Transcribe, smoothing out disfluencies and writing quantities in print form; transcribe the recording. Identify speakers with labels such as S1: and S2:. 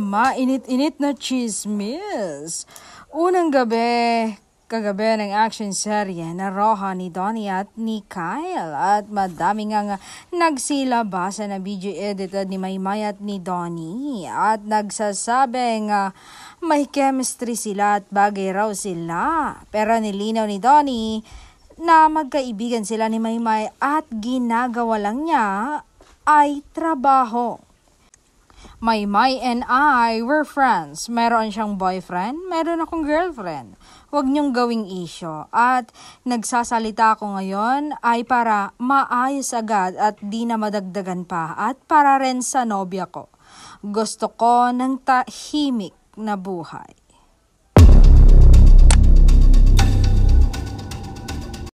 S1: mainit-init na chismis. Unang gabi, kagabi ng action serye na Roja ni Donnie at ni Kyle at madami nga nagsilabasa na video edited ni Maymay at ni Donnie at nagsasabing may chemistry sila at bagay raw sila. Pero nilinaw ni Donnie na magkaibigan sila ni Maymay at ginagawa lang niya ay trabaho. Maymay and I were friends. Meron siyang boyfriend, meron akong girlfriend. Huwag niyong gawing issue. At nagsasalita ako ngayon ay para maayos agad at di na madagdagan pa. At para rin sa nobya ko. Gusto ko ng tahimik na buhay.